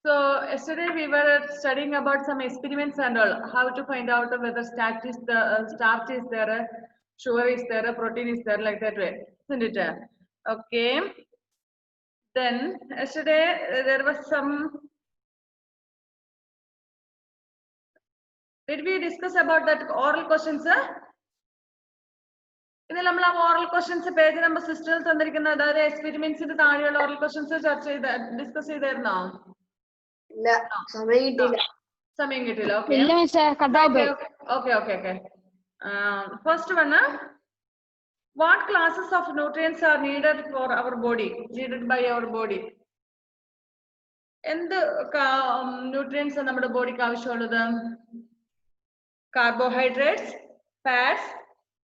So yesterday we were studying about some experiments and all, how to find out whether starch is there, sugar is there, protein is there, like that way, isn't it? Okay. Then yesterday there was some. Did we discuss about that oral questions? ഇതിൽ നമ്മൾ ആ oral questions page number 16 തന്നിരിക്കുന്ന അതായത് എക്സ്പെരിമെന്റ്സിന്റെ താഴെയുള്ള oral questions discuss ചെയ്തായിരുന്നോ? ഇല്ല, സമയം കിട്ടില്ല. Okay. First one, what classes of nutrients are needed for our body? Needed by our body. എന്ത് ന്യൂട്രിയൻസ് നമ്മുടെ ബോഡിക്ക് ആവശ്യമുള്ളത്? Carbohydrates, fats,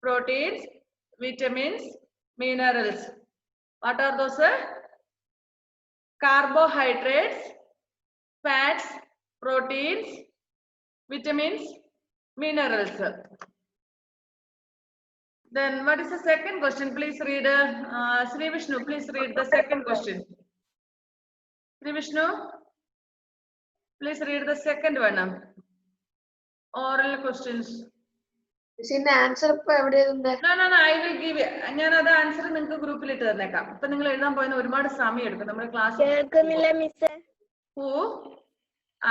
proteins, vitamins, minerals. What are those? Carbohydrates, fats, proteins, vitamins, minerals. Then what is the second question? Please read. Sri Vishnu, please read the second question. Sri Vishnu, please read the second one. Oral questions. Answer ഇപ്പൊ എവിടെയുണ്ട്? I will give you. ഞാൻ അത് answer നിങ്ങൾക്ക് ഗ്രൂപ്പിൽ ഇട്ട് തന്നേക്കാം. ഇപ്പൊ നിങ്ങൾ എഴുതാൻ പോയത് ഒരുപാട് സമയം എടുക്കും. നമ്മുടെ ക്ലാസ് കേൾക്കുന്നില്ല മിസ്സേ.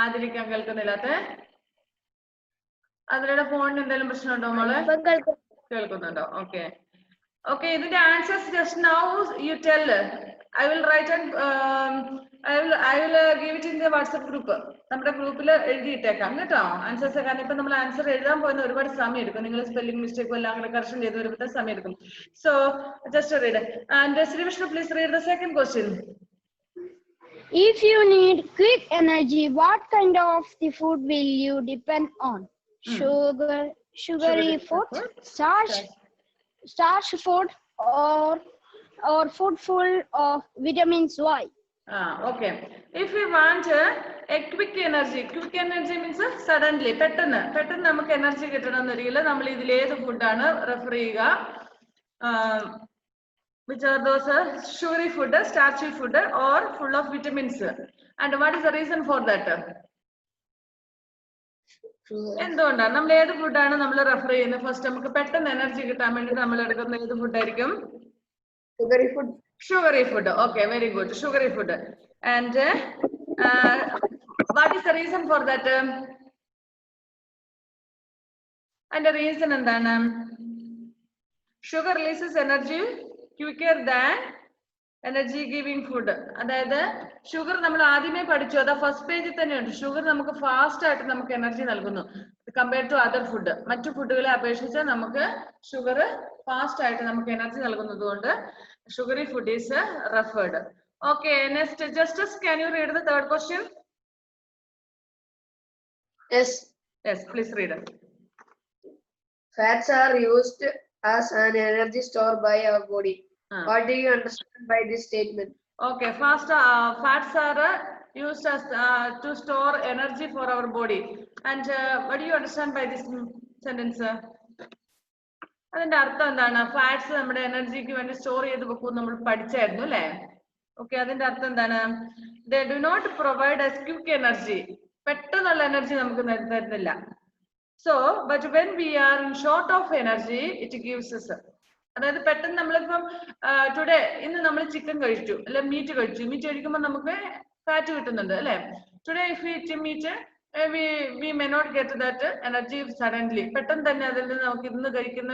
ആദ്യം കേൾക്കുന്നില്ലാത്ത അതിലൂടെ ഫോണിന് എന്തെങ്കിലും പ്രശ്നമുണ്ടോ മോളെ? കേൾക്കുന്നുണ്ടോ? ഓക്കെ ഇതിന്റെ answers just now you tell. I will write and I will give it in the WhatsApp group. നമ്മുടെ ഗ്രൂപ്പിൽ എഴുതിയിട്ടേക്കാം കേട്ടോ ആൻസേഴ്സ്. കാരണം ഇപ്പൊ നമ്മൾ ആൻസർ എഴുതാൻ പോകുന്ന ഒരുപാട് സമയം എടുക്കും. നിങ്ങൾ സ്പെല്ലിംഗ് മിസ്റ്റേക്കും എല്ലാം കൂടെ കറക്ഷൻ ചെയ്ത് വരുമ്പോൾ സമയം എടുക്കും. So just read. And Sri Vishnu, please read the second question. If you need quick energy, what kind of the food will you depend on? Sugary food, starch food, or food full of vitamins? Why? Okay. If we want a quick energy means suddenly പെട്ടെന്ന് നമുക്ക് energy കിട്ടണമെന്നറിയില്ല. നമ്മൾ ഇതിൽ ഏത് ഫുഡാണ് refer ചെയ്യുക? Which are those sugary food, starchy food, or full of vitamins? And what is the reason for that? എന്തുകൊണ്ടാണ് നമ്മൾ ഏത് ഫുഡാണ് നമ്മൾ റെഫർ ചെയ്യുന്നത്? ഫസ്റ്റ് നമുക്ക് പെട്ടെന്ന് എനർജി കിട്ടാൻ വേണ്ടി നമ്മൾ എടുക്കുന്ന ഏത് ഫുഡായിരിക്കും? Sugary food. Okay, very good. Sugary food. And what is the reason for that? And the reason endana? Sugar releases energy quicker than energy giving food. അതായത് ഷുഗർ നമ്മൾ ആദ്യമേ പഠിച്ചു. അതാ ഫസ്റ്റ് പേജിൽ തന്നെയുണ്ട്. ഷുഗർ നമുക്ക് ഫാസ്റ്റ് ആയിട്ട് നമുക്ക് എനർജി നൽകുന്നു കമ്പയർഡ് ടു അതർ ഫുഡ്. മറ്റു ഫുഡുകളെ അപേക്ഷിച്ച് നമുക്ക് ഷുഗർ ഫാസ്റ്റ് ആയിട്ട് നമുക്ക് എനർജി നൽകുന്നത് കൊണ്ട് sugary food is referred. Okay, next, Justice, can you read the third question? Yes, please read it. Fats are used as an energy store by our body. What do you understand by this statement? Okay, fats are used as to store energy for our body. And what do you understand by this sentence? അതിന്റെ അർത്ഥം എന്താണ്? Fats നമ്മുടെ എനർജിക്ക് വേണ്ടി store ചെയ്ത് വെക്കും നമ്മൾ പഠിച്ചായിരുന്നു അല്ലേ? Okay, അതിന്റെ അർത്ഥം എന്താണ്? They do not provide us quick energy. പെട്ടെന്നുള്ള എനർജി നമുക്ക് തരുന്നില്ല. So but when we are in short of energy it gives us. അതായത് പെട്ടെന്ന് നമ്മളിപ്പം ടുഡേ ഇന്ന് നമ്മൾ ചിക്കൻ കഴിച്ചു അല്ലെ മീറ്റ് കഴിക്കുമ്പോൾ നമുക്ക് ഫാറ്റ് കിട്ടുന്നുണ്ട് അല്ലെ? Today if we eat meet we may not get that energy suddenly. പെട്ടെന്ന് തന്നെ അതിൽ നിന്ന് നമുക്ക് ഇന്ന് കഴിക്കുന്ന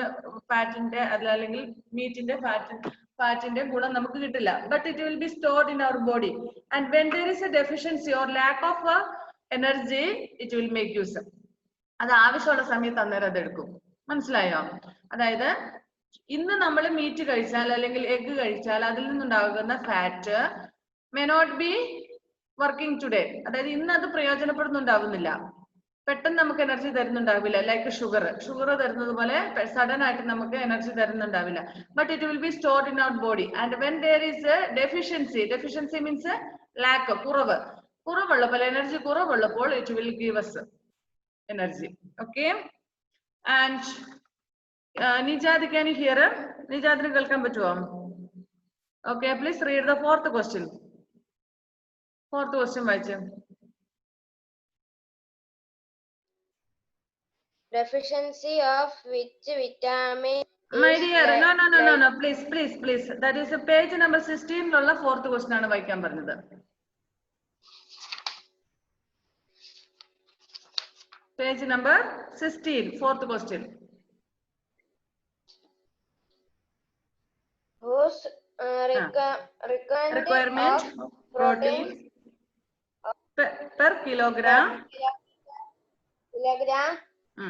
ഫാറ്റിന്റെ അല്ലെങ്കിൽ മീറ്റിന്റെ ഫാറ്റിന്റെ ഗുണം നമുക്ക് കിട്ടില്ല. But it will be stored in our body and when there is a deficiency or lack of energy it will make use. അത് ആവശ്യമുള്ള സമയത്ത് അന്നേരം അതെടുക്കും. മനസ്സിലായോ? അതായത് ഇന്ന് നമ്മൾ മീറ്റ് കഴിച്ചാൽ അല്ലെങ്കിൽ എഗ് കഴിച്ചാൽ അതിൽ നിന്നുണ്ടാകുന്ന fat may not be working today. അതായത് ഇന്ന് അത് പ്രയോജനപ്പെടുന്നുണ്ടാവുന്നില്ല. പെട്ടെന്ന് നമുക്ക് എനർജി തരുന്നുണ്ടാവില്ല. ലൈക്ക് ഷുഗർ തരുന്നത് പോലെ സഡൻ ആയിട്ട് നമുക്ക് എനർജി തരുന്നുണ്ടാവില്ല. But it will be stored in our body and when there is a deficiency means lack, കുറവുള്ളപ്പോൾ എനർജി കുറവുള്ളപ്പോൾ it will give us energy. Okay, and Nijad, can you hear? Nijadന് കേൾക്കാൻ പറ്റുമോ? Okay, please read the fourth question. Fourth question വായിച്ചു. Deficiency of which vitamin My is dear, no. Please. That is a page number 16 ഉള്ള fourth question ആണ് വായിക്കാൻ പറഞ്ഞത്. Page number 16, fourth question. Whose Requirement of protein per kilogram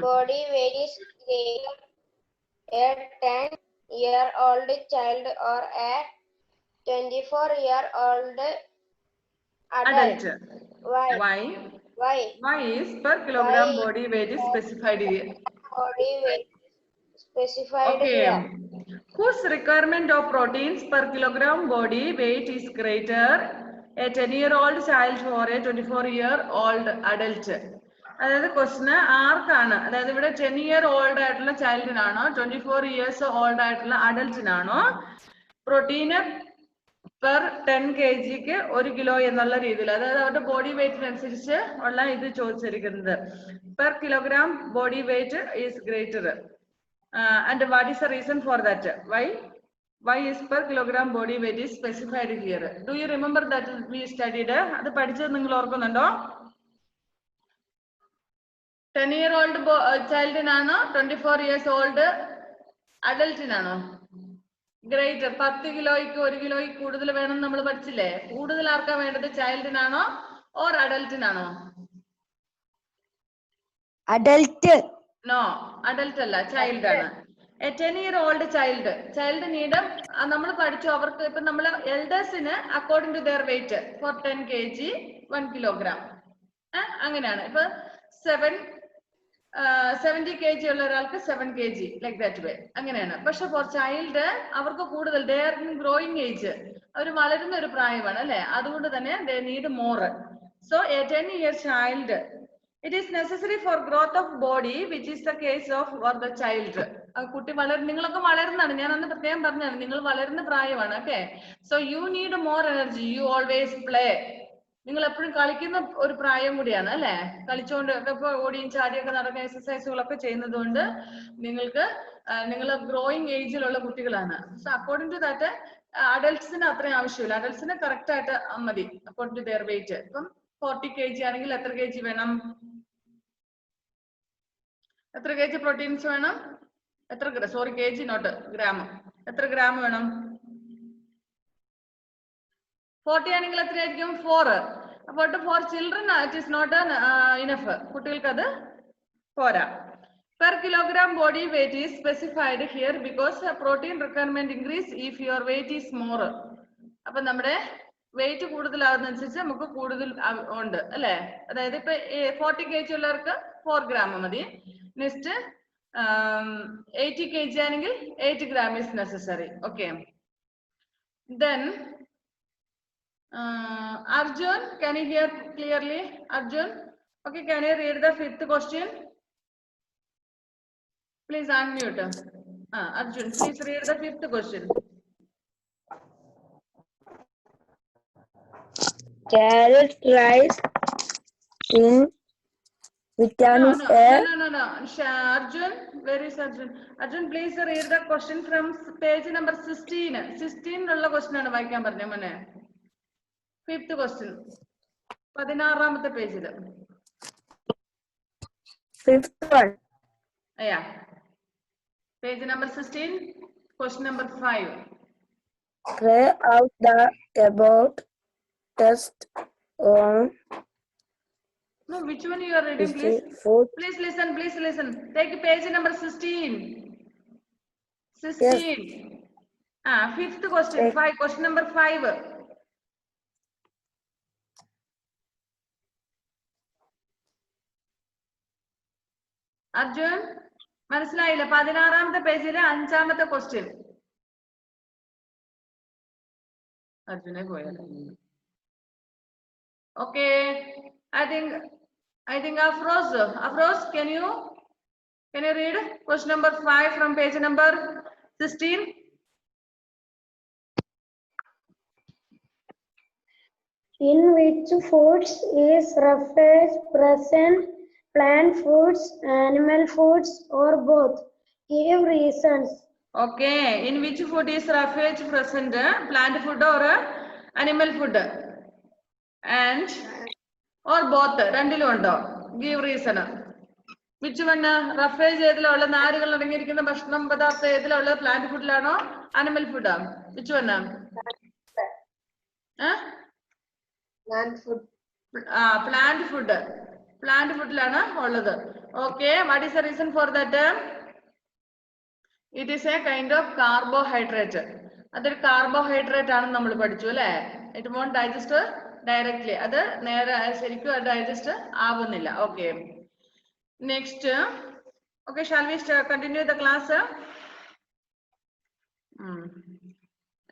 body weight is greater a 10-year-old child or a 24-year-old adult. Why is per kilogram body weight is specified here? Body weight specified Okay. here. Whose requirement of proteins per kilogram body weight is greater? A 10-year-old child or a 24-year-old adult? അതായത് ക്വസ്റ്റിന് ആർക്കാണ്, അതായത് ഇവിടെ 10-year-old ആയിട്ടുള്ള ചൈൽഡിനാണോ 24 years old ആയിട്ടുള്ള അഡൽറ്റിനാണോ protein per 10 kg 1 kilo എന്നുള്ള രീതിയിൽ, അതായത് അവരുടെ ബോഡി വെയിറ്റിനനുസരിച്ച് ഉള്ള ഇത് ചോദിച്ചിരിക്കുന്നത്. Per kilogram body weight is greater. And what is the reason for that? Why is per kilogram body weight is specified here? Do you remember that we studied? അത് പഠിച്ചത് നിങ്ങൾ ഓർക്കുന്നുണ്ടോ? 10-year-old ചൈൽഡിനാണോ 24 years old അഡൽറ്റിനാണോ greater? 10 കിലോയ്ക്ക് 1 കിലോയ്ക്ക് കൂടുതൽ വേണം നമ്മൾ പഠിച്ചില്ലേ? കൂടുതൽ ആർക്കാ വേണ്ടത്, ചൈൽഡിനാണോ ഓർ അഡൽറ്റിനാണോ? Adult. No, adult അല്ല, ചൈൽഡ് ആണ്. A 10-year-old child നീഡ് നമ്മൾ പഠിച്ചു. അവർക്ക് ഇപ്പൊ നമ്മൾ എൽഡേഴ്സിന് according to their weight for 10 kg 1 kilogram അങ്ങനെയാണ്. ഇപ്പൊ 70 kg ഉള്ള ഒരാൾക്ക് 7 kg ലൈക്ക് ദാറ്റ് വേ അങ്ങനെയാണ്. പക്ഷെ ഫോർ ചൈൽഡ് അവർക്ക് കൂടുതൽ, they are in growing age, അവർ വളരുന്ന ഒരു പ്രായമാണ് അല്ലെ, അതുകൊണ്ട് തന്നെ they need more. So a 10-year child, it is necessary for growth of body, which is the case of for the child. കുട്ടി നിങ്ങളൊക്കെ വളരുന്നതാണ്, ഞാൻ അന്ന് പ്രത്യേകം പറഞ്ഞാണ്, നിങ്ങൾ വളരുന്ന പ്രായമാണ്. Okay, so you need more energy, you always play. നിങ്ങൾ എപ്പോഴും കളിക്കുന്ന ഒരു പ്രായം കൂടിയാണ് അല്ലെ, കളിച്ചുകൊണ്ട് ഇപ്പൊ ഓടിയും ചാടിയൊക്കെ നടക്കുന്ന എക്സസൈസുകളൊക്കെ ചെയ്യുന്നത് കൊണ്ട് നിങ്ങൾ ഗ്രോയിങ് ഏജിലുള്ള കുട്ടികളാണ്. സോ അക്കോർഡിംഗ് ടു ദാറ്റ് അഡൽട്സിന് അത്രയും ആവശ്യമില്ല, അഡൽട്സിന് കറക്റ്റ് ആയിട്ട് മതി അക്കോർഡിംഗ് ടു ദെയർ വെയിറ്റ്. ഇപ്പം 40 kg ആണെങ്കിൽ എത്ര kg വേണം, എത്ര kg പ്രോട്ടീൻസ് വേണം, എത്ര സോറി kg നോട്ട് ഗ്രാം, എത്ര ഗ്രാം വേണം? 40 ആണെങ്കിൽ എത്രയായിരിക്കും? 4. അപ്പോൾ for children it is not enough, കുട്ടികൾക്ക് അത് പോരാ. Per kilogram body weight is specified here because protein requirement increase if your weight is more. അപ്പൊ നമ്മുടെ വെയിറ്റ് കൂടുതലാകുന്നതനുസരിച്ച് നമുക്ക് കൂടുതൽ ഉണ്ട് അല്ലെ. അതായത് ഇപ്പൊ 40 kg ഉള്ളവർക്ക് 4 gram മതി. നെക്സ്റ്റ് 80 kg ആണെങ്കിൽ 8 gram is necessary. Okay. Then Arjun, can you hear clearly? Arjun, okay, can you read the 5th question? Please unmute. Arjun, please read the 5th question. Carrot rice in vitamins A. No. Arjun, where is Arjun? Arjun, please read the question from page number 16. 16 ഉള്ള question ആണ് വായിക്കാൻ പറഞ്ഞ മോനെ. 5th question. 16ാമത്തെ പേജില്. 5th one. Yeah. Page number 16, question number 5. Carry out the above test on. No, which one you are reading, please? Please listen. Take page number 16. 16. Yes. 5th question. 5. Question number 5. Arjun, മനസ്സിലായില്ല? 16ാമത്തെ പേജിലെ 5ാമത്തെ question. അർജുനെ പോയാലോ? Okay, I think Afroz, can you read question number 5 from page number 16? In which foods is roughage present plant foods, animal foods, or both? Give reasons. Okay, in which food is roughage present? Plant food or animal food? And or both? രണ്ടിലും ഉണ്ടോ? Give reason. Which one? Roughage ഏതിലുള്ള നാരുകൾ അടങ്ങിയിരിക്കുന്ന ഭക്ഷണം പദാർത്ഥം ഏതിലുള്ള plant ഫുഡിലാണോ animal ഫുഡാ? Which one? Plant food. Plant food. Plant foodലാണ് ഉള്ളത്. Okay, what is the reason for that? It is a kind of carbohydrate. അതൊരു carbohydrate ആണെന്ന് നമ്മൾ പഠിച്ചു അല്ലേ? It won't digest directly. അത് നേരെ ശരിക്കും ഡൈജസ്റ്റ് ആവുന്നില്ല. Okay, next. Okay, shall we continue the class?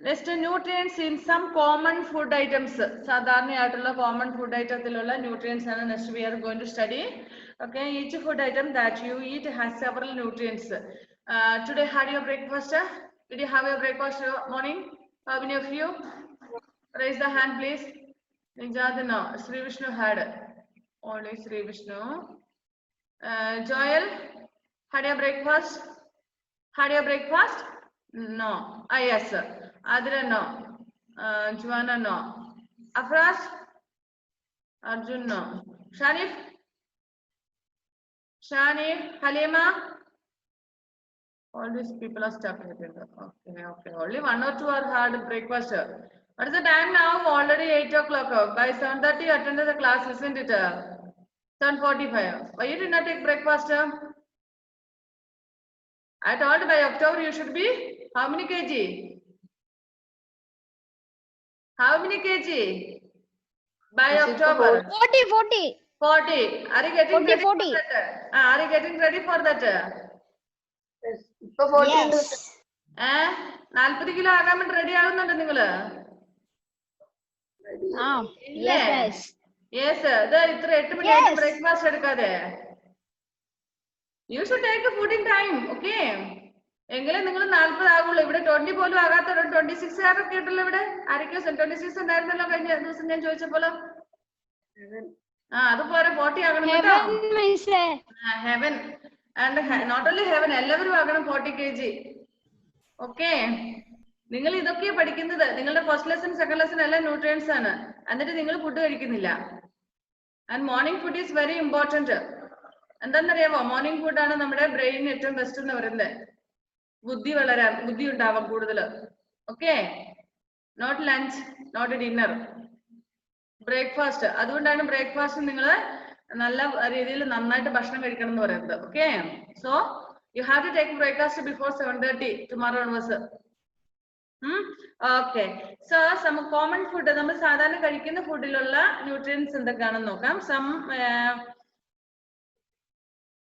Next, nutrients in some common food items. സാധാരണയായിട്ടുള്ള കോമൺ ഫുഡ് ഐറ്റത്തിലുള്ള ന്യൂട്രിയൻസ് ആണ് next we are going to study. Okay, each food item that you eat has several nutrients. Today had your breakfast? Did you have your breakfast morning? How many of you? Raise the hand, please. Nijad, no. Sri Vishnu had. Only Sri Vishnu. Joel, had your breakfast? Had your breakfast? No. Yes. Adra, no. Juana, no. Afras? Arjun, no. Shanif? Shanif? Halima? All these people are stuck in it. Okay. Only one or two are had breakfast. What is the time now? Already 8 o'clock. By 7:30 attended the class, isn't it? 7:45. Why you did not take breakfast? I told by October you should be how many kg? How many kg? By October. 40. 40. Are you getting 40, ready 40. for that? Are you getting ready for that? ഇപ്പൊ 14 Yes. 40 kilo ആകാൻ വേണ്ടി ready ആകുന്നുണ്ടോ നിങ്ങള്? Yes. Yes. ഇത് ഇത്ര 8 മണിയായിട്ട് breakfast എടുക്കാതെ. You should take food in time. Okay, എങ്കിലും നിങ്ങൾ 40 ആകുള്ളൂ. ഇവിടെ 20 പോലും ആകാത്ത 26 കാരൊക്കെ ഉണ്ടല്ലോ ഇവിടെ. ആരൊക്കെയോ 26 ഉണ്ടായിരുന്നല്ലോ കഴിഞ്ഞ ദിവസം ഞാൻ ചോദിച്ചപ്പോലോ. അതുപോലെ 40 ആകണം കേട്ടോ. Heaven and not only heaven, എല്ലാവരും ആകണം 40 kg. ഓക്കെ, നിങ്ങൾ ഇതൊക്കെ പഠിക്കുന്നത്. നിങ്ങളുടെ ഫസ്റ്റ് ലെസൺ സെക്കൻഡ് ലെസൺ എല്ലാം ന്യൂട്രിയൻസ് ആണ്. എന്നിട്ട് നിങ്ങൾ ഫുഡ് കഴിക്കുന്നില്ല. And morning food is very important. എന്താണെന്നറിയാമോ? മോർണിംഗ് ഫുഡാണ് നമ്മുടെ ബ്രെയിനിന് ഏറ്റവും ബെസ്റ്റ് എന്ന് പറയുന്നത്. ബുദ്ധി ഉണ്ടാവാം കൂടുതൽ. Okay, not lunch, not dinner, breakfast. അതുകൊണ്ടാണ് ബ്രേക്ക്ഫാസ്റ്റ് നിങ്ങൾ നല്ല രീതിയിൽ നന്നായിട്ട് ഭക്ഷണം കഴിക്കണം എന്ന് പറയുന്നത്. Okay, so you have to take breakfast before 7:30 tomorrow onwards. Okay, so some common food, നമ്മൾ സാധാരണ കഴിക്കുന്ന ഫുഡിലുള്ള ന്യൂട്രിയൻസ് എന്തൊക്കെയാണെന്ന് നോക്കാം.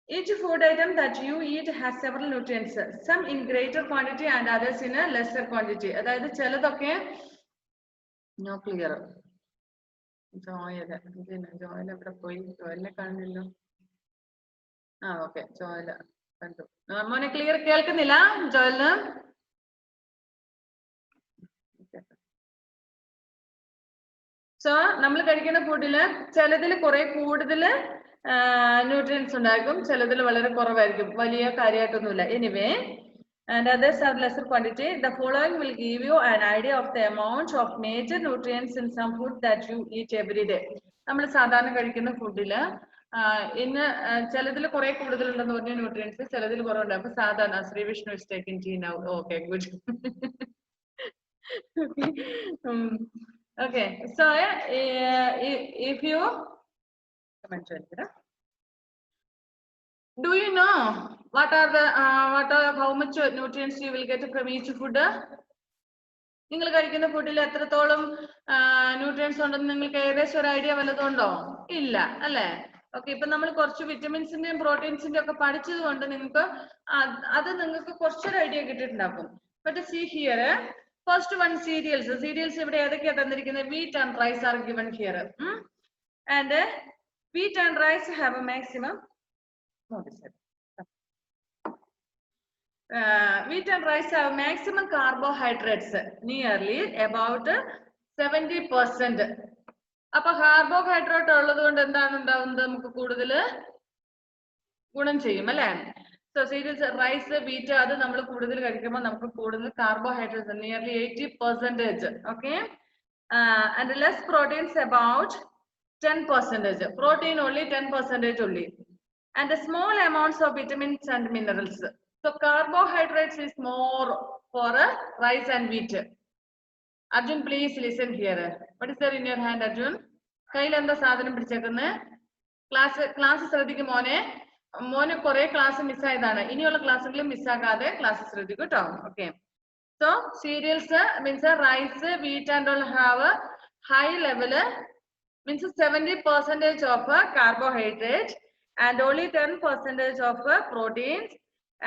Each food item that you eat has several nutrients, some in greater quantity and others in a lesser quantity. അതായത് ചിലതൊക്കെ no clear. Joel എവിടെ പോയി? ജോയലിനെ കാണുന്നില്ലോ. Okay, Joel കണ്ടു. മോനെ ക്ലിയർ കേൾക്കുന്നില്ല ജോയലിന്? സോ നമ്മൾ കഴിക്കുന്ന ഫുഡില് ചിലതിൽ കുറെ കൂടുതൽ ന്യൂട്രിയൻസ് ഉണ്ടായിരിക്കും, ചിലതിൽ വളരെ കുറവായിരിക്കും. വലിയ കാര്യമായിട്ടൊന്നുമില്ല. Anyway, and others have lesser quantity. The following will give you an idea of the amount of major nutrients in some food that you eat every day. നമ്മൾ സാധാരണ കഴിക്കുന്ന ഫുഡില് ഇന്ന് ചിലതിൽ കുറെ കൂടുതലുണ്ടെന്ന് പറഞ്ഞ ന്യൂട്രിയൻസ്, ചിലതിൽ കുറവുണ്ട്. അപ്പൊ സാധാരണ Shri Vishnu is taking tea now. Okay, good. Okay, so if you do you know how much nutrients you will get from each food? നിങ്ങൾ കഴിക്കുന്ന ഫുഡിൽ എത്രത്തോളം ന്യൂട്രിയൻസ് ഉണ്ടെന്ന് നിങ്ങൾക്ക് ഏകദേശം ഒരു ഐഡിയ വല്ലതും ഉണ്ടോ? ഇല്ല അല്ലെ? ഓക്കെ, ഇപ്പൊ നമ്മൾ കുറച്ച് വിറ്റമിൻസിന്റെയും പ്രോട്ടീൻസിന്റെയും ഒക്കെ പഠിച്ചത് കൊണ്ട് നിങ്ങൾക്ക് നിങ്ങൾക്ക് കുറച്ചൊരു ഐഡിയ കിട്ടിയിട്ടുണ്ടാക്കും. But see here, first one cereals ഇവിടെ ഏതൊക്കെയാ തന്നിരിക്കുന്നത്? Wheat and rice are given here. And wheat and rice have a maximum. Wheat and rice have maximum carbohydrates, nearly about 70%. അപ്പൊ കാർബോഹൈഡ്രേറ്റ് ഉള്ളത് കൊണ്ട് എന്താണ് ഉണ്ടാവുന്നത്? നമുക്ക് കൂടുതൽ ഗുണം ചെയ്യും അല്ലേ? സോ സീരിയൽസ് റൈസ് വീറ്റ് അത് നമ്മൾ കൂടുതൽ കഴിക്കുമ്പോൾ നമുക്ക് കൂടുതൽ carbohydrates nearly 80%. Okay, and less proteins about 10%. Protein only 10% only. And the small amounts of vitamins and minerals. So carbohydrates is more for rice and wheat. Arjun, please listen here. What is there in your hand, Arjun? കയ്യിൽ എന്താ സാധനം പിടിച്ചേക്കുന്നത്? Class ശ്രദ്ധിക്കും മോനെ. മോന് കുറെ class മിസ്സായതാണ്. ഇനിയുള്ള ക്ലാസ്സുകളും മിസ്സാക്കാതെ class ശ്രദ്ധിക്കും കേട്ടോ. Okay, so cereals means rice wheat and all have high level means 70% of carbohydrate and only 10% of proteins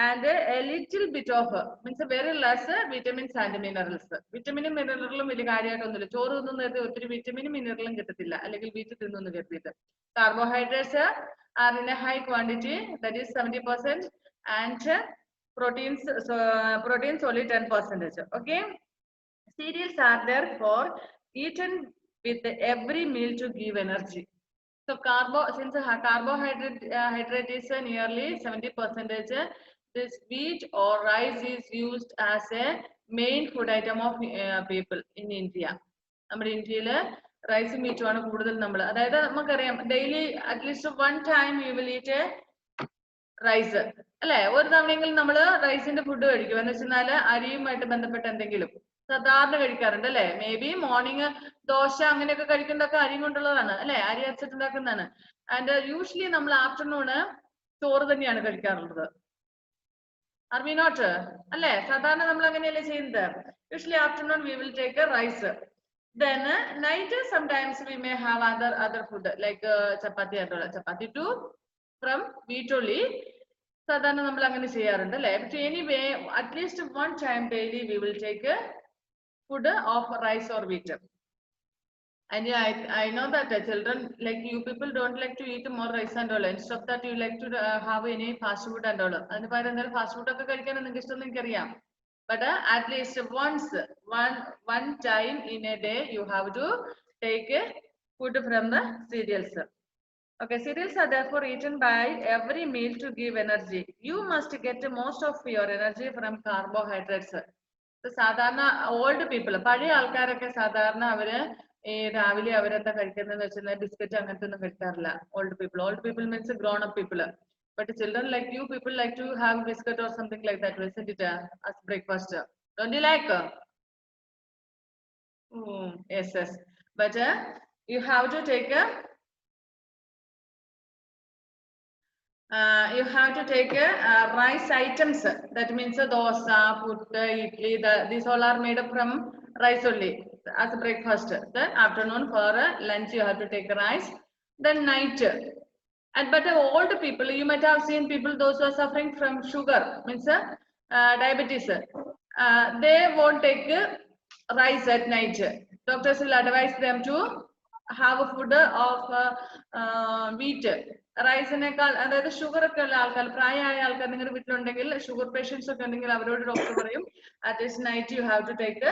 and a little bit of means very less vitamins and minerals. Vitamin മിനറലും വലിയ കാര്യമായിട്ടൊന്നുമില്ല. ചോറ് തിന്നുന്ന നേരത്തെ ഒത്തിരി വിറ്റമിനും മിനറലും കിട്ടത്തില്ല, അല്ലെങ്കിൽ wheat തിന്നു കരുതിയിട്ട്. Carbohydrates are in a high quantity, that is 70%, and proteins only 10%. Okay, cereals are therefore eaten with every meal to give energy. So since carbohydrate is nearly 70%, this wheat or rice is used as a main food item of people in India. നമ്മുടെ ഇന്ത്യയില് റൈസും മീറ്റും ആണ് കൂടുതൽ നമ്മൾ, അതായത് നമുക്കറിയാം daily at least 1 time you will eat a rice അല്ലെ? ഒരു തവണയെങ്കിലും നമ്മൾ റൈസിന്റെ ഫുഡ് കഴിക്കും. എന്ന് വെച്ചാൽ അരിയുമായിട്ട് ബന്ധപ്പെട്ട എന്തെങ്കിലും സാധാരണ കഴിക്കാറുണ്ട് അല്ലെ? മേ ബി മോർണിംഗ് ദോശ അങ്ങനെയൊക്കെ കഴിക്കുന്നതൊക്കെ അരി കൊണ്ടുള്ളതാണ് അല്ലെ? അരി അരച്ചിട്ടുണ്ടാക്കുന്നതാണ്. ആൻഡ് യൂഷ്വലി നമ്മൾ ആഫ്റ്റർനൂണ് ചോറ് തന്നെയാണ് കഴിക്കാറുള്ളത്. ആർ വി നോട്ട് അല്ലെ? സാധാരണ നമ്മൾ അങ്ങനെയല്ലേ ചെയ്യുന്നത്? Usually afternoon we will take rice. Then night sometimes we may have other food like chapati and all. Chapati too from wheat only. സാധാരണ നമ്മൾ അങ്ങനെ ചെയ്യാറുണ്ട് അല്ലെ? But anyway, at least 1 time daily we will take food of rice or wheat. And yeah, I know that children like you people don't like to eat more rice and all. Instead of that, you like to have any fast food and all. അതിന് പകരം എന്തായാലും fast food ഒക്കെ കഴിക്കാൻ നിങ്ങൾക്ക് ഇഷ്ടം എനിക്കറിയാം. But at least one time in a day you have to take food from the cereals. Okay, cereals are therefore eaten by every meal to give energy. You must get most of your energy from carbohydrates. സാധാരണ old people, പഴയ ആൾക്കാരൊക്കെ സാധാരണ അവര് ഈ രാവിലെ അവരെന്താ കഴിക്കുന്നതെന്ന് വെച്ചാൽ biscuit അങ്ങനത്തെ ഒന്നും കഴിക്കാറില്ല. Old people means grown up people. But children like you people like to have biscuit or something like that, isn't it? As breakfast. Don't you like? Yes. But you have to take rice items. That means dosa, putta, idli. These all are made up from rice only as a breakfast. Then afternoon for lunch you have to take rice. Then night. And but old people, you might have seen people those who are suffering from sugar, means diabetes. They won't take rice at night. Doctors will advise them to have a food of wheat. റൈസിനേക്കാൾ, അതായത് sugar ഒക്കെ ഉള്ള ആൾക്കാർ, പ്രായമായ ആൾക്കാർ നിങ്ങളുടെ വീട്ടിലുണ്ടെങ്കിൽ, sugar patients ഒക്കെ ഉണ്ടെങ്കിൽ അവരോട് ഡോക്ടർ പറയും at least night you have to take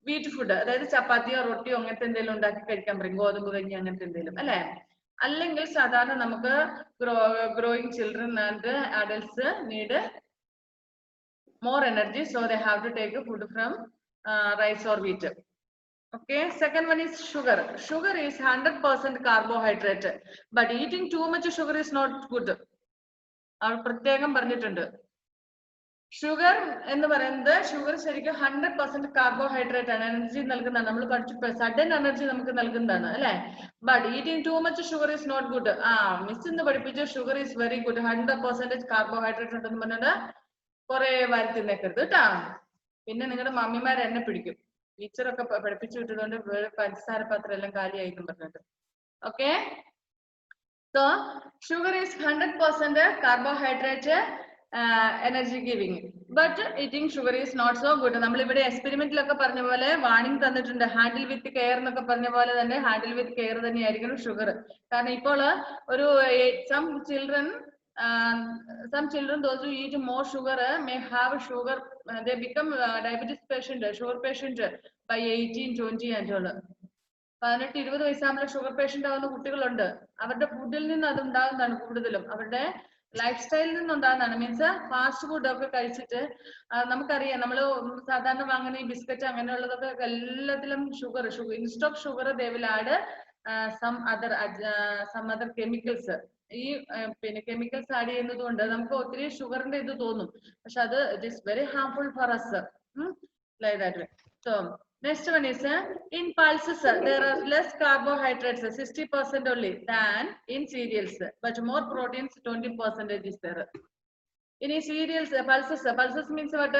wheat food, അതായത് ചപ്പാത്തിയോ റൊട്ടിയോ അങ്ങനത്തെ എന്തെങ്കിലും ഉണ്ടാക്കി കഴിക്കാൻ പറയും, ഗോതമ്പ് കഞ്ഞി അങ്ങനത്തെ എന്തെങ്കിലും അല്ലെ? അല്ലെങ്കിൽ സാധാരണ നമുക്ക് growing children and adults need more energy, so they have to take food from rice or wheat. Okay, second one is sugar. Sugar is 100% carbohydrate, but eating too much sugar is not good. അവർ പ്രത്യേകം പറഞ്ഞിട്ടുണ്ട്. Sugar എന്ന് പറയുന്നത്, sugar ശരിക്കും 100% carbohydrate ആണ്, energy നൽകുന്നതാണ്. നമ്മൾ പഠിച്ചു sudden energy നമുക്ക് നൽകുന്നതാണ് അല്ലെ? But eating too much sugar is not good. Miss എന്ന് പഠിപ്പിച്ചു sugar is very good, 100% carbohydrate ഉണ്ടെന്ന് പറഞ്ഞത് കുറെ വാരി തിന്നേക്കരുത് കേട്ടാ. പിന്നെ നിങ്ങളുടെ മമ്മിമാർ എന്നെ പിടിക്കും, ടീച്ചറൊക്കെ പഠിപ്പിച്ചു വിട്ടതുകൊണ്ട് പഞ്ചസാര പാത്രം എല്ലാം കാലിയായിരിക്കും പറഞ്ഞത്. Okay, so sugar is 100% carbohydrate energy giving, but eating sugar is not so good. നമ്മളിവിടെ എക്സ്പെരിമെന്റിലൊക്കെ പറഞ്ഞ പോലെ വാണിംഗ് തന്നിട്ടുണ്ട്, ഹാൻഡിൽ വിത്ത് കെയർ എന്നൊക്കെ പറഞ്ഞ പോലെ തന്നെ ഹാൻഡിൽ വിത്ത് കെയർ തന്നെയായിരിക്കണം ഷുഗർ. കാരണം ഇപ്പോൾ ഒരു some children those who eat more sugar may have sugar, they become diabetes patient, sugar patient by 18, 20 and all. 18-20 വയസ്സാകുമ്പോൾ ഷുഗർ പേഷ്യന്റ് ആവുന്ന കുട്ടികളുണ്ട്. അവരുടെ ഫുഡിൽ നിന്ന് അത് ഉണ്ടാകുന്നതാണ് കൂടുതലും. അവരുടെ ലൈഫ് സ്റ്റൈലിൽ നിന്നുണ്ടാകുന്നതാണ്. മീൻസ് ഫാസ്റ്റ് ഫുഡ് ഒക്കെ കഴിച്ചിട്ട് നമുക്കറിയാം, നമ്മൾ സാധാരണ വാങ്ങുന്ന ഈ ബിസ്ക്കറ്റ് അങ്ങനെയുള്ളതൊക്കെ എല്ലാത്തിലും sugar instead of sugar they will add some other chemicals. ഈ പിന്നെ കെമിക്കൽസ് ആഡ് ചെയ്യുന്നത് കൊണ്ട് നമുക്ക് ഒത്തിരി ഷുഗറിന്റെ ഇത് തോന്നും, പക്ഷെ അത് it is very harmful for us. Like that way. So next one is in pulses there are less carbohydrates 60% only than in cereals, but more proteins 20% is there. In cereals pulses means what?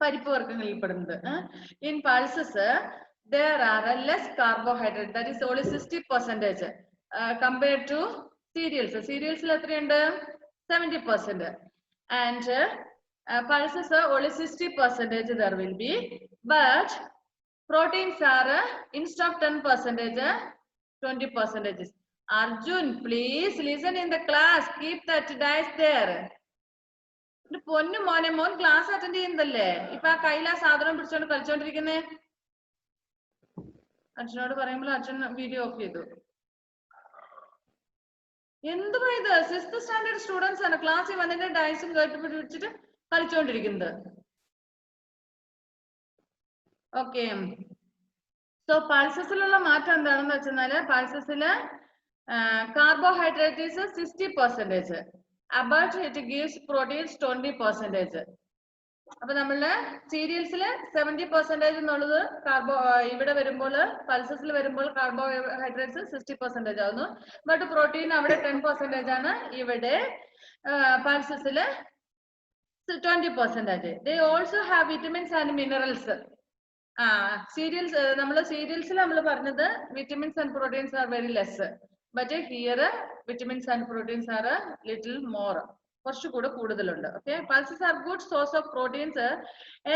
പരിപ്പ് വർഗ്ഗങ്ങളിൽ പെടുന്നത്. In pulses there are less carbohydrates, that is only 60% compared to cereals. Cereals എത്രയുണ്ട്? 70%. And pulses are only 60% there will be, but proteins are instead of 10% 20%. Arjun, please listen in the class, keep that dice there. പൊന്നു മോനെ, മോൻ class attend ചെയ്യുന്നതല്ലേ? ഇപ്പൊ ആ കയ്യിൽ ആ സാധനം പിടിച്ചോണ്ട് കളിച്ചോണ്ടിരിക്കുന്നേ. അച്ഛനോട് പറയുമ്പോൾ അച്ഛൻ വീഡിയോ ഓഫ് ചെയ്തു. എന്തുവാ ഇത്? 6th സ്റ്റാൻഡേർഡ് സ്റ്റുഡൻസ് ആണ് ക്ലാസ്സിൽ വന്നിട്ട് ഡൈസും കേട്ട് പിടിച്ചിട്ട് കളിച്ചോണ്ടിരിക്കുന്നത്. ഓക്കെ, സോ പൾസസിലുള്ള മാറ്റം എന്താണെന്ന് വെച്ചാല് പൾസസില് carbohydrate 60%, about it gives proteins 20%. അപ്പൊ നമ്മള് സീരിയൽസില് 70% എന്നുള്ളത് ഇവിടെ വരുമ്പോൾ പൾസസിൽ വരുമ്പോൾ കാർബോഹൈഡ്രേറ്റ്സ് 60% ആവുന്നു, ബട്ട് പ്രോട്ടീൻ അവിടെ 10% ആണ്, ഇവിടെ പൾസസില് 20%. They also have vitamins and minerals. സീരിയൽസിൽ നമ്മൾ പറഞ്ഞത് vitamins and proteins are very less, but here vitamins and proteins are little more, കുറച്ചുകൂടെ കൂടുതലുണ്ട്. Okay, pulses R good source of proteins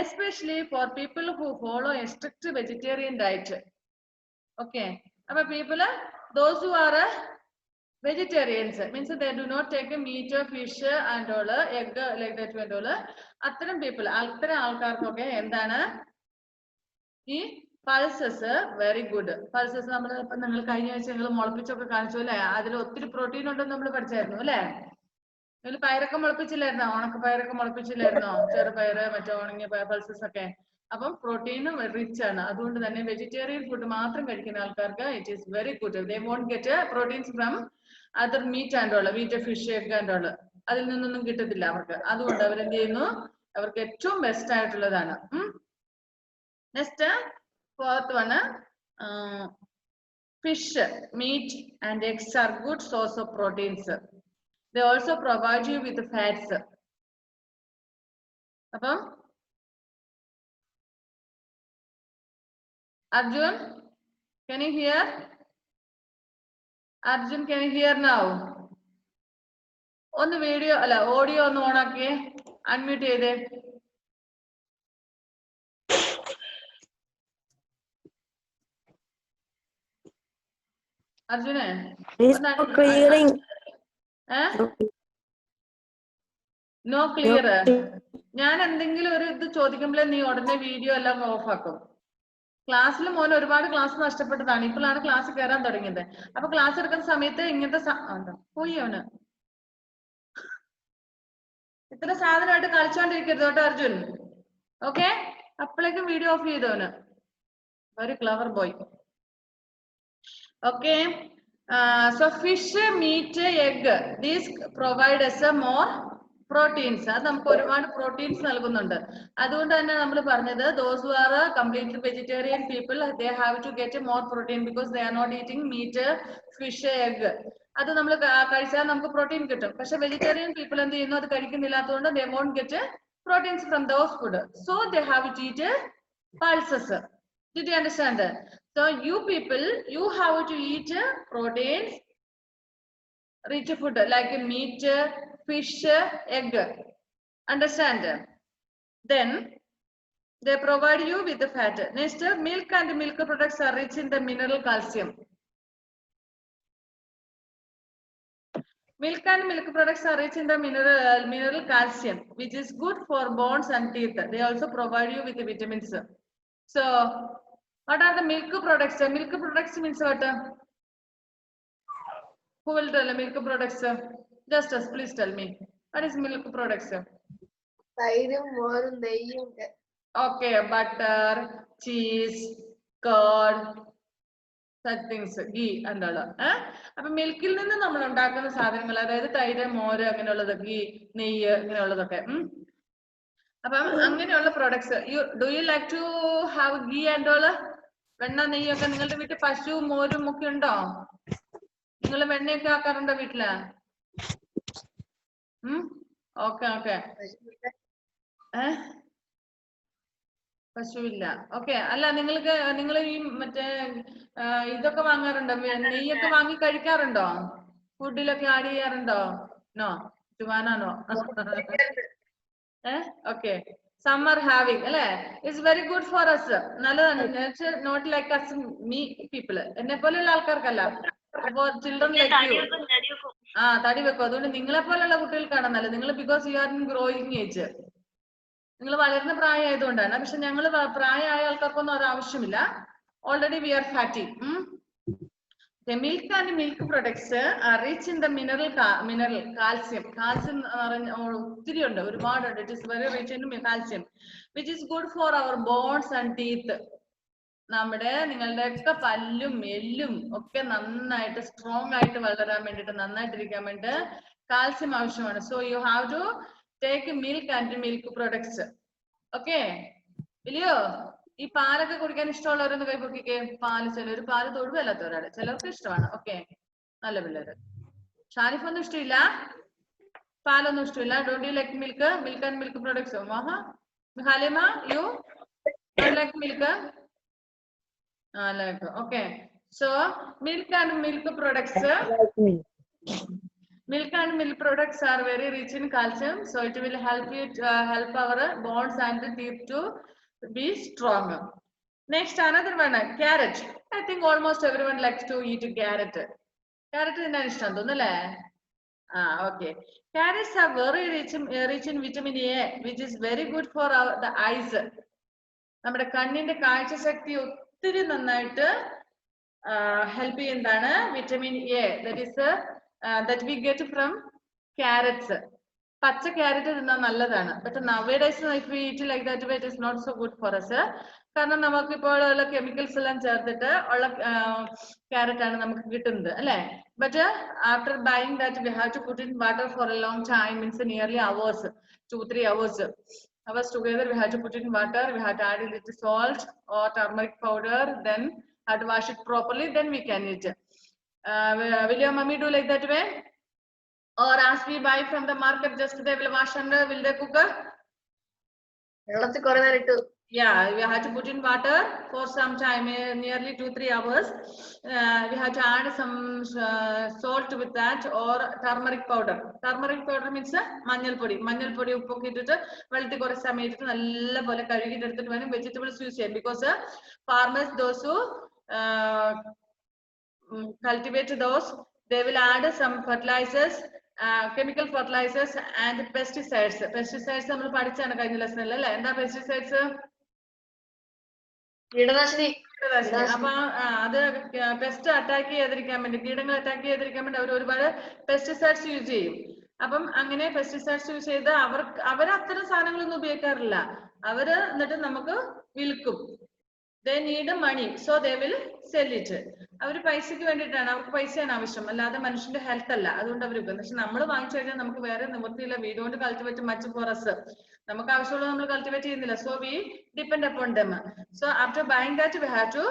especially for people who follow A strict vegetarian diet. Okay, അപ്പൊ those who are vegetarians means they do not take meat, fish and all, egg like that and all, അത്തരം people അത്തരം ആൾക്കാർക്കൊക്കെ എന്താണ് ഈ pulses very good. Pulses നിങ്ങൾ കഴിഞ്ഞ ആഴ്ച നിങ്ങൾ മുളപ്പിച്ചൊക്കെ കാണിച്ചു അല്ലെ, അതിൽ ഒത്തിരി പ്രോട്ടീൻ ഉണ്ടെന്ന് നമ്മൾ പഠിച്ചായിരുന്നു അല്ലെ. നിങ്ങൾ പയറൊക്കെ മുളപ്പിച്ചില്ലായിരുന്നോ? ഉണക്ക പയറൊക്കെ മുളപ്പിച്ചില്ലായിരുന്നോ? ചെറുപയറ് മറ്റോ ഉണങ്ങിയ പൾസസ് ഒക്കെ. അപ്പം പ്രോട്ടീനും റിച്ച് ആണ്. അതുകൊണ്ട് തന്നെ വെജിറ്റേറിയൻ ഫുഡ് മാത്രം കഴിക്കുന്ന ആൾക്കാർക്ക് it is very good. They won't get proteins from other meat and all, meat, fish, egg and all. അതിൽ നിന്നൊന്നും കിട്ടത്തില്ല അവർക്ക്. അതുകൊണ്ട് അവരെന്ത് ചെയ്യുന്നു, അവർക്ക് ഏറ്റവും ബെസ്റ്റ് ആയിട്ടുള്ളതാണ്. Next fourth one, fish, meat and eggs are good source of proteins. They also provide you with fats. അപ്പം Arjun, can you hear? Arjun, can you hear now? ഒന്ന് വീഡിയോ അല്ല ഓഡിയോ ഒന്ന് ഓൺ ആക്കിയേ, അൺമ്യൂട്ട് ചെയ്തേ. അർജുനെ no clear. ഞാൻ എന്തെങ്കിലും ഒരു ഇത് ചോദിക്കുമ്പോഴേ നീ ഉടനെ വീഡിയോ എല്ലാം ഓഫ് ആക്കും. ക്ലാസ്സിൽ മോൻ ഒരുപാട് ക്ലാസ് നഷ്ടപ്പെട്ടതാണ്, ഇപ്പോഴാണ് ക്ലാസ് കയറാൻ തുടങ്ങിയത്. അപ്പൊ ക്ലാസ് എടുക്കുന്ന സമയത്ത് ഇങ്ങനത്തെ പോയി അവന് ഇത്ര സാധനമായിട്ട് കളിച്ചോണ്ടിരിക്കരുത് കേട്ടോ അർജുൻ. ഓക്കെ, അപ്പോഴേക്കും വീഡിയോ ഓഫ് ചെയ്തവന്. Very clever boy. Okay, so fish, meat, egg, these provide us more proteins. അത് നമുക്ക് ഒരുപാട് പ്രോട്ടീൻസ് നൽകുന്നുണ്ട്. അതുകൊണ്ട് തന്നെ നമ്മൾ പറഞ്ഞത് those who are completely vegetarian people, they have to get more protein because they are not eating meat, fish, egg. അത് നമ്മൾ കഴിച്ചാൽ നമുക്ക് പ്രോട്ടീൻ കിട്ടും. പക്ഷെ വെജിറ്റേറിയൻ പീപ്പിൾ എന്ത് ചെയ്യുന്നു, അത് കഴിക്കുന്നില്ലാത്തതുകൊണ്ട് they won't get proteins from those food, so they have to eat pulses. Did you understand? So you people, you have to eat proteins rich food like meat, fish, egg. Understand? Then they provide you with the fat. Next, milk and milk products are rich in the mineral calcium. Milk and milk products are rich in the mineral calcium, which is good for bones and teeth. They also provide you with the vitamins. So what are the milk products? Milk products means what? Who will tell milk products? Justus, please tell me. What is milk products? തൈരും മോരും നെയ്യും Okay, butter, cheese, curd, such things, ghee and all. അപ്പൊ മിൽക്കിൽ നിന്ന് നമ്മൾ ഉണ്ടാക്കുന്ന സാധനങ്ങൾ, അതായത് തൈര്, മോര്, അങ്ങനെയുള്ളത്, ഗീ, നെയ്യ്, ഇങ്ങനെയുള്ളതൊക്കെ. അപ്പം അങ്ങനെയുള്ള products. Do you like to have ghee and all? വെണ്ണ, നെയ്യൊക്കെ നിങ്ങളുടെ വീട്ടിൽ പശുവും മോരും ഒക്കെ ഉണ്ടോ? നിങ്ങൾ വെണ്ണയൊക്കെ ആക്കാറുണ്ടോ വീട്ടില്? Okay okay. പശുവില്ല. ഓക്കെ. അല്ല, നിങ്ങൾ ഈ മറ്റേ ഇതൊക്കെ വാങ്ങാറുണ്ടോ? നെയ്യൊക്കെ വാങ്ങി കഴിക്കാറുണ്ടോ? ഫുഡിലൊക്കെ ആഡ് ചെയ്യാറുണ്ടോ? നോ. ചുവാനാണോ? ഓക്കെ. Some are having, അല്ലേ? It's very good for us. നല്ലതാണ്. Not like us, me people. എന്നെ പോലെയുള്ള ആൾക്കാർക്കല്ല. For children like you. തടി വെക്കും. അതുകൊണ്ട് നിങ്ങളെ പോലെയുള്ള കുട്ടികൾക്കാണ് നല്ലത്. നിങ്ങൾ because you are in growing age. നിങ്ങൾ വളരുന്ന പ്രായമായതുകൊണ്ടാണ്. പക്ഷെ ഞങ്ങൾ പ്രായമായ ആൾക്കാർക്കൊന്നും അത് ആവശ്യമില്ല. Already we are fatty. The milk and milk products are rich in the mineral calcium. Calcium ഒത്തിരി ഉണ്ട്, ഒരുപാടുണ്ട്. It is very rich in calcium, which is good for our bones and teeth. നിങ്ങളുടെയൊക്കെ പല്ലും എല്ലും ഒക്കെ നന്നായിട്ട് സ്ട്രോങ് ആയിട്ട് വളരാൻ വേണ്ടിയിട്ട്, നന്നായിട്ടിരിക്കാൻ വേണ്ടി കാൽസ്യം ആവശ്യമാണ്. So you have to take milk and milk products. Okay, ഇല്ലയോ? ഈ പാലൊക്കെ കുടിക്കാൻ ഇഷ്ടമുള്ളവരൊന്ന് കൈ പൊക്കിക്കേ. പാല്, ചിലര് പാല് തൊടുവല്ലാത്തവരാണ്, ചിലർക്ക് ഇഷ്ടമാണ്. ഓക്കെ, നല്ല പിള്ളേര്. ഷാരിഫൊന്നും ഇഷ്ടമില്ല, പാലൊന്നും ഇഷ്ടമില്ല. Don't you like milk? Milk and milk products. Halima, you don't like milk? Like, okay. So milk and milk products. Milk and milk products are very rich in calcium, so it will help you help our bones and teeth to be strong. Next, another one, carrot. I think almost everyone likes to eat carrot. Carrot is nice, though. Okay. Carrots are very rich in vitamin A, which is very good for the eyes. നമ്മുടെ കണ്ണിന്റെ കാഴ്ചശക്തി ഒത്തിരി നന്നായിട്ട് help ചെയ്യുന്നതാണ് vitamin A. That we get from carrots. പച്ച carrot തിന്നാൽ നല്ലതാണ്. But nowadays if we eat like that way, it is not so good for us. കാരണം നമുക്കിപ്പോൾ ഉള്ള കെമിക്കൽസ് എല്ലാം ചേർത്തിട്ട് ഉള്ള ക്യാരറ്റ് ആണ് നമുക്ക് കിട്ടുന്നത്, അല്ലെ? But after buying that we have to put in water for a long time, means nearly hours, 2-3 hours. Hours together, we have to put in water, we have to add a little salt or turmeric powder, then have to wash it properly, then we can eat. Will your mummy do like that way? Or as we buy from the market, just they will wash and will they cook? Yeah, we have to put in water for some time, nearly 2-3 hours. We have to add some salt with that, or turmeric powder. Turmeric powder means manjal podi. Manjal podi uppokku ittittu velthi kore samay ittittu nalla pole kazhugittu edutittu venum vegetables use cheyan, because farmers, those who cultivate those, they will add some fertilizers, chemical fertilizers and pesticides. Pesticides നമ്മൾ പഠിച്ചാണ് കഴിഞ്ഞ ലെസണിൽ, അല്ലേ? എന്താ pesticides? കീടനാശിനി. അപ്പൊ അത് pest attack ചെയ്യാതിരിക്കാൻ വേണ്ടി, കീടങ്ങൾ അറ്റാക്ക് ചെയ്യാതിരിക്കാൻ വേണ്ടി അവർ ഒരുപാട് പെസ്റ്റിസൈഡ്സ് യൂസ് ചെയ്യും. അപ്പം അങ്ങനെ പെസ്റ്റിസൈഡ്സ് യൂസ് ചെയ്ത് അവർ അത്തരം സാധനങ്ങളൊന്നും ഉപയോഗിക്കാറില്ല. അവര് എന്നിട്ട് നമുക്ക് വിൽക്കും. They need money, so they will sell it. അവർ പൈസക്ക് വേണ്ടിയിട്ടാണ്, അവർക്ക് പൈസയാണ് ആവശ്യം, അല്ലാതെ മനുഷ്യന്റെ ഹെൽത്ത് അല്ല. അതുകൊണ്ട് അവർ വിൽക്കും. പക്ഷെ നമ്മൾ വാങ്ങിച്ചു കഴിഞ്ഞാൽ നമുക്ക് വേറെ നിവൃത്തിയില്ല. We don't cultivate much for us. നമുക്ക് ആവശ്യമുള്ളത് നമ്മൾ കൾട്ടിവേറ്റ് ചെയ്യുന്നില്ല. So we depend upon them. So after buying that, we have to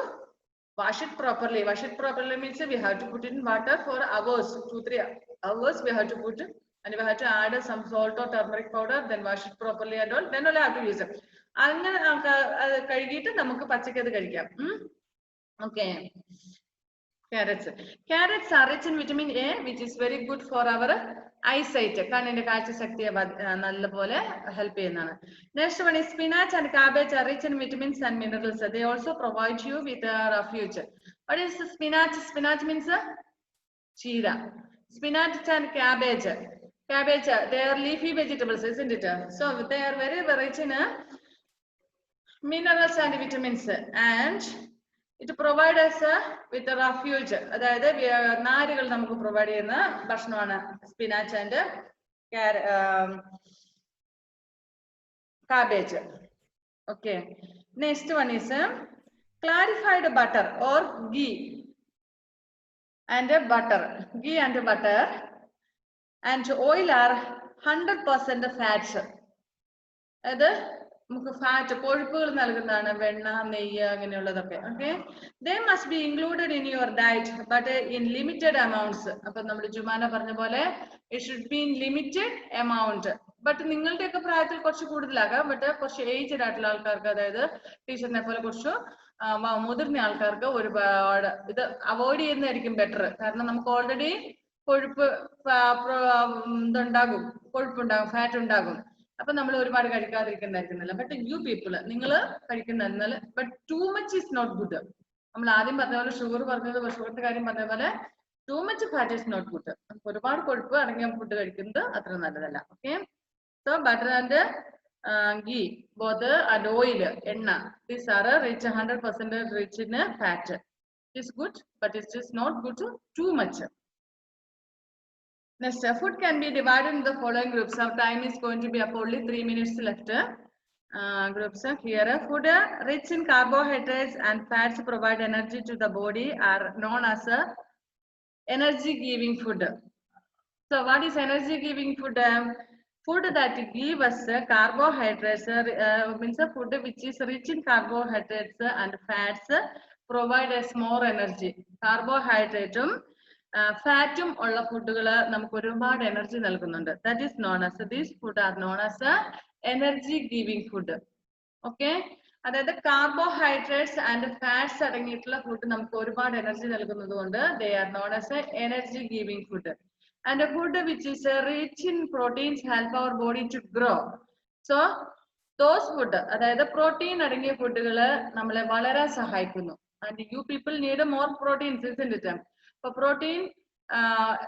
wash it properly. Wash it properly means we have to put in water for hours, 2-3 hours we have to put, and we have to add some salt or turmeric powder, then wash it properly and all, then only have to use it. അങ്ങനെ കഴുകിയിട്ട് നമുക്ക് പച്ചക്ക് അത് കഴിക്കാം. Okay. Carrots are rich in vitamin A, which is very good for our eyesight. കണ്ണിന്റെ കാഴ്ചശക്തിയെ നല്ലപോലെ help ചെയ്യുന്നതാണ്. Next one is spinach and cabbage are rich in vitamins and minerals. They also provide you with a refuge. What is spinach? Spinach means cheera. Spinach and cabbage. Cabbage, they are leafy vegetables, isn't it? So they are very rich in minerals and vitamins, and It provide us with a refuge. അതായത് നാരുകൾ നമുക്ക് provide ചെയ്യുന്ന ഭക്ഷണമാണ് spinach and cabbage. Okay. Next one is clarified butter or ghee and butter. Ghee and butter and oil are 100% fats. അത് നമുക്ക് fat കൊഴുപ്പുകൾ നൽകുന്നതാണ് വെണ്ണ നെയ്യ് അങ്ങനെയുള്ളതൊക്കെ. Okay, they must be included in your diet but in limited amounts. അപ്പൊ നമ്മുടെ ജുമാന പറഞ്ഞ പോലെ it should be in limited amount. But നിങ്ങളുടെ ഒക്കെ പ്രായത്തിൽ കുറച്ച് കൂടുതലാകാം, ബട്ട് കുറച്ച് ഏജ്ഡ് ആയിട്ടുള്ള ആൾക്കാർക്ക്, അതായത് ടീച്ചറിനെ പോലെ കുറച്ച് മുതിർന്ന ആൾക്കാർക്ക് ഒരുപാട് ഇത് അവോയ്ഡ് ചെയ്യുന്നതായിരിക്കും ബെറ്റർ. കാരണം നമുക്ക് ഓൾറെഡി കൊഴുപ്പ് ഇതുണ്ടാകും, കൊഴുപ്പുണ്ടാകും, ഫാറ്റ് ഉണ്ടാകും. അപ്പൊ നമ്മൾ ഒരുപാട് കഴിക്കാതിരിക്കുന്നതായിരിക്കുന്നില്ല. ബട്ട് യു പീപ്പിൾ നിങ്ങൾ കഴിക്കുന്നതിനാൽ but too much is not good. നമ്മൾ ആദ്യം പറഞ്ഞ പോലെ ഷുഗർ പറഞ്ഞത്, ഷുഗറിന്റെ കാര്യം പറഞ്ഞ പോലെ too much fat is not good. ഒരുപാട് കൊഴുപ്പ് അടങ്ങിയ ഫുഡ് കഴിക്കുന്നത് അത്ര നല്ലതല്ല. Okay, so butter and ghee both and oil എണ്ണ, these are rich 100% rich in fat. It is good but it is not good too much. Next, food can be divided in the following groups. Our time is going to be up only 3 minutes left. Groups here. Food rich in carbohydrates and fats provide energy to the body are known as energy giving food. So what is energy giving food? Food that give us carbohydrates means a food which is rich in carbohydrates and fats provide us more energy. Carbohydrate ഫാറ്റും ഉള്ള ഫുഡുകൾ നമുക്ക് ഒരുപാട് energy നൽകുന്നുണ്ട്. That is known as, these food are known as energy giving food. Okay, അതായത് carbohydrates and fats അടങ്ങിയിട്ടുള്ള food നമുക്ക് ഒരുപാട് എനർജി നൽകുന്നത് കൊണ്ട് they are known as energy giving food. And food which is rich in proteins help our body to grow. So those food, അതായത് protein അടങ്ങിയ ഫുഡുകൾ നമ്മളെ വളരെ സഹായിക്കുന്നു. And you people need more proteins, isn't it? So protein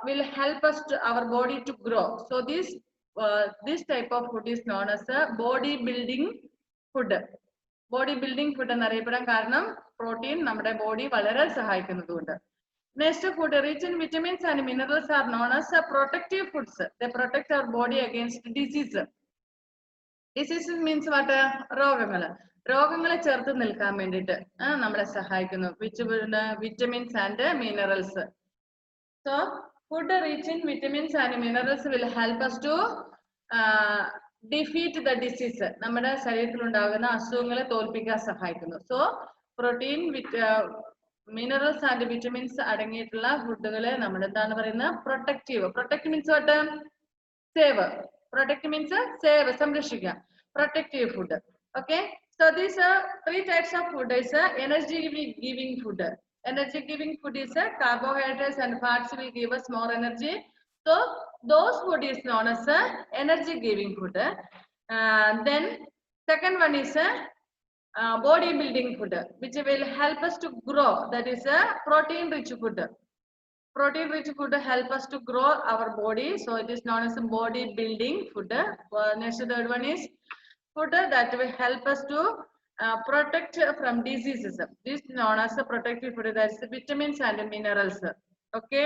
will help us to our body to grow. So this type of food is known as a body building food. Body building food എന്നറിയപ്പെടാൻ കാരണം protein നമ്മുടെ body വളരെ സഹായിക്കുന്നതുകൊണ്ട്. Next, food rich in vitamins and minerals are known as protective foods. They protect our body against disease. Disease means what? രോഗങ്ങളെ ചേർത്ത് നിൽക്കാൻ വേണ്ടിയിട്ട് നമ്മളെ സഹായിക്കുന്നു. Vitamins and minerals. So food rich in vitamins and minerals will help us to defeat the disease. നമ്മുടെ ശരീരത്തിൽ ഉണ്ടാകുന്ന അസുഖങ്ങളെ തോൽപ്പിക്കാൻ സഹായിക്കുന്നു. So protein, minerals and vitamins അടങ്ങിയിട്ടുള്ള ഫുഡുകളെ നമ്മൾ എന്താണ് പറയുന്നത്? Protective. Protect means what? Save. Protect means save, സംരക്ഷിക്കുക. Protective food. Okay, so these are three types of food. Is energy giving food. Energy giving food is carbohydrates and fats will give us more energy. So those food is known as energy giving food. Then second one is body building food, which will help us to grow. That is protein rich food. Protein rich food help us to grow our body. So it is known as body building food. Next, third one is food that will help us to protect from diseases. This is known as a protective food. That is vitamins and minerals. Okay.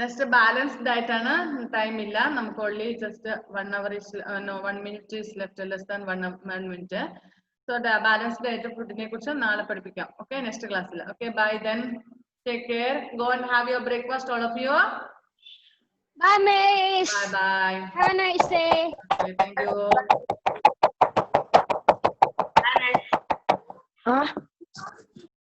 Next, balanced diet ആണ്. Time ഇല്ല, നമുക്ക് only just 1 hour is 1 minute is left, less than 1 minute. So the balanced diet ഫുഡിനെ കുറിച്ച് നാളെ പഠിപ്പിക്കാം. Okay, next ക്ലാസ്സിൽ. Okay, bye then. Take care. Go and have your breakfast, all of you. Bye, miss. Bye bye. Have a nice day. Okay, thank you. Bye.